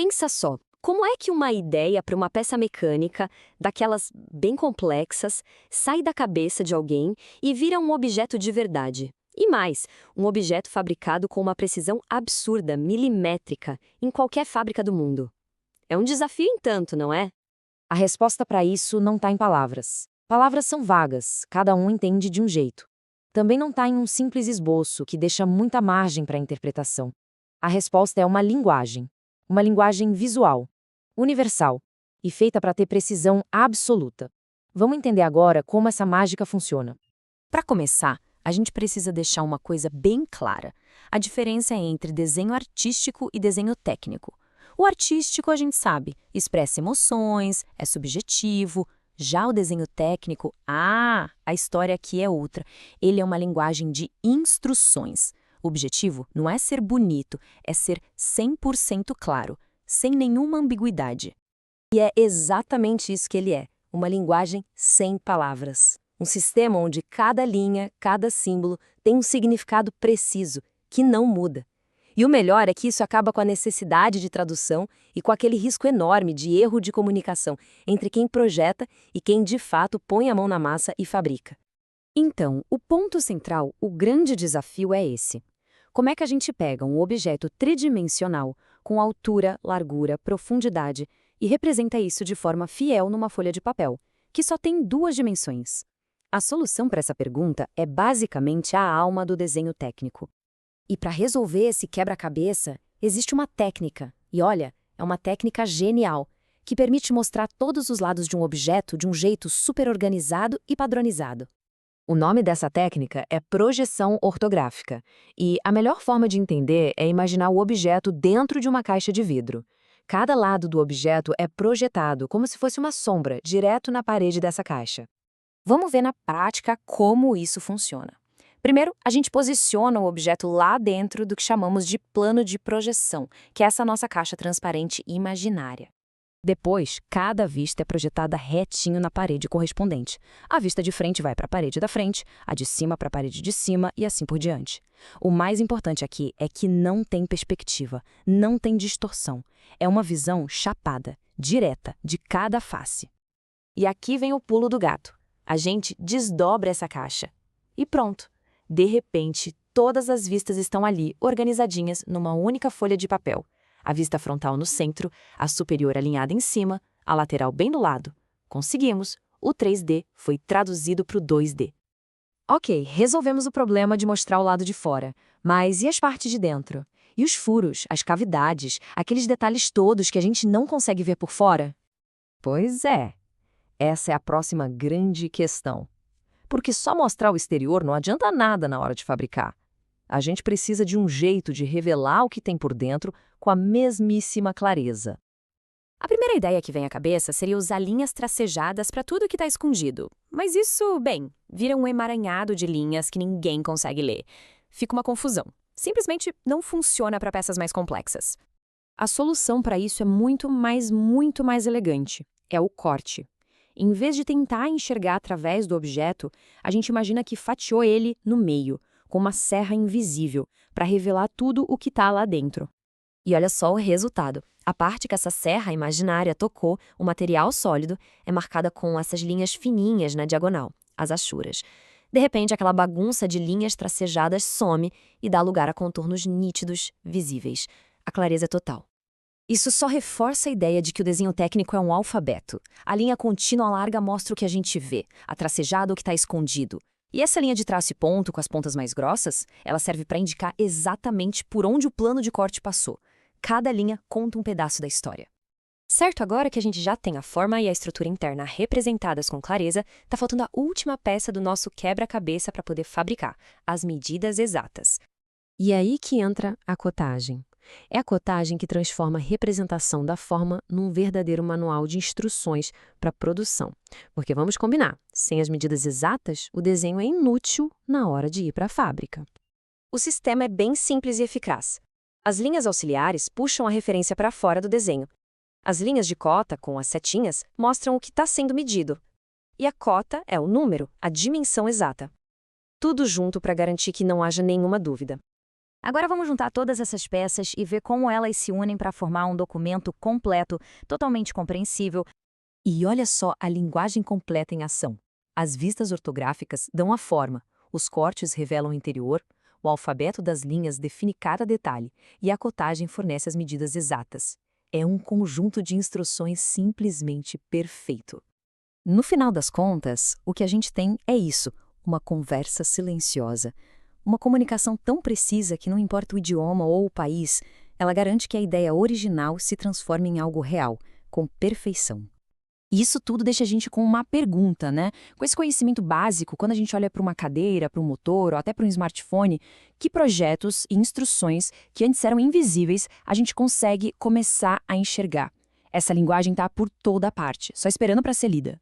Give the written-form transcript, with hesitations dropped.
Pensa só, como é que uma ideia para uma peça mecânica, daquelas bem complexas, sai da cabeça de alguém e vira um objeto de verdade? E mais, um objeto fabricado com uma precisão absurda, milimétrica, em qualquer fábrica do mundo. É um desafio em tanto, não é? A resposta para isso não está em palavras. Palavras são vagas, cada um entende de um jeito. Também não está em um simples esboço, que deixa muita margem para a interpretação. A resposta é uma linguagem visual, universal e feita para ter precisão absoluta. Vamos entender agora como essa mágica funciona. Para começar, a gente precisa deixar uma coisa bem clara. A diferença é entre desenho artístico e desenho técnico. O artístico, a gente sabe, expressa emoções, é subjetivo. Já o desenho técnico, a história aqui é outra. Ele é uma linguagem de instruções. O objetivo não é ser bonito, é ser 100% claro, sem nenhuma ambiguidade. E é exatamente isso que ele é, uma linguagem sem palavras. Um sistema onde cada linha, cada símbolo tem um significado preciso, que não muda. E o melhor é que isso acaba com a necessidade de tradução e com aquele risco enorme de erro de comunicação entre quem projeta e quem de fato põe a mão na massa e fabrica. Então, o ponto central, o grande desafio é esse. Como é que a gente pega um objeto tridimensional, com altura, largura, profundidade, e representa isso de forma fiel numa folha de papel, que só tem 2 dimensões? A solução para essa pergunta é basicamente a alma do desenho técnico. E para resolver esse quebra-cabeça, existe uma técnica, e olha, é uma técnica genial, que permite mostrar todos os lados de um objeto de um jeito super organizado e padronizado. O nome dessa técnica é projeção ortográfica, e a melhor forma de entender é imaginar o objeto dentro de uma caixa de vidro. Cada lado do objeto é projetado como se fosse uma sombra direto na parede dessa caixa. Vamos ver na prática como isso funciona. Primeiro, a gente posiciona o objeto lá dentro do que chamamos de plano de projeção, que é essa nossa caixa transparente imaginária. Depois, cada vista é projetada retinho na parede correspondente. A vista de frente vai para a parede da frente, a de cima para a parede de cima e assim por diante. O mais importante aqui é que não tem perspectiva, não tem distorção. É uma visão chapada, direta, de cada face. E aqui vem o pulo do gato. A gente desdobra essa caixa. E pronto. De repente, todas as vistas estão ali, organizadinhas, numa única folha de papel. A vista frontal no centro, a superior alinhada em cima, a lateral bem do lado. Conseguimos! O 3D foi traduzido para o 2D. Ok, resolvemos o problema de mostrar o lado de fora. Mas e as partes de dentro? E os furos, as cavidades, aqueles detalhes todos que a gente não consegue ver por fora? Pois é. Essa é a próxima grande questão. Porque só mostrar o exterior não adianta nada na hora de fabricar. A gente precisa de um jeito de revelar o que tem por dentro com a mesmíssima clareza. A primeira ideia que vem à cabeça seria usar linhas tracejadas para tudo que está escondido. Mas isso, bem, vira um emaranhado de linhas que ninguém consegue ler. Fica uma confusão. Simplesmente não funciona para peças mais complexas. A solução para isso é muito mais elegante. É o corte. Em vez de tentar enxergar através do objeto, a gente imagina que fatiou ele no meio, com uma serra invisível, para revelar tudo o que está lá dentro. E olha só o resultado. A parte que essa serra imaginária tocou, o material sólido, é marcada com essas linhas fininhas na diagonal, as achuras. De repente, aquela bagunça de linhas tracejadas some e dá lugar a contornos nítidos, visíveis. A clareza é total. Isso só reforça a ideia de que o desenho técnico é um alfabeto. A linha contínua larga mostra o que a gente vê, a tracejada o que está escondido. E essa linha de traço e ponto, com as pontas mais grossas, ela serve para indicar exatamente por onde o plano de corte passou. Cada linha conta um pedaço da história. Certo, agora que a gente já tem a forma e a estrutura interna representadas com clareza, está faltando a última peça do nosso quebra-cabeça para poder fabricar, as medidas exatas. E é aí que entra a cotagem. É a cotagem que transforma a representação da forma num verdadeiro manual de instruções para a produção. Porque vamos combinar, sem as medidas exatas, o desenho é inútil na hora de ir para a fábrica. O sistema é bem simples e eficaz. As linhas auxiliares puxam a referência para fora do desenho. As linhas de cota, com as setinhas, mostram o que está sendo medido. E a cota é o número, a dimensão exata. Tudo junto para garantir que não haja nenhuma dúvida. Agora vamos juntar todas essas peças e ver como elas se unem para formar um documento completo, totalmente compreensível. E olha só a linguagem completa em ação. As vistas ortográficas dão a forma, os cortes revelam o interior, o alfabeto das linhas define cada detalhe e a cotagem fornece as medidas exatas. É um conjunto de instruções simplesmente perfeito. No final das contas, o que a gente tem é isso, uma conversa silenciosa. Uma comunicação tão precisa que não importa o idioma ou o país, ela garante que a ideia original se transforme em algo real, com perfeição. E isso tudo deixa a gente com uma pergunta, né? Com esse conhecimento básico, quando a gente olha para uma cadeira, para um motor ou até para um smartphone, que projetos e instruções que antes eram invisíveis a gente consegue começar a enxergar? Essa linguagem está por toda parte, só esperando para ser lida.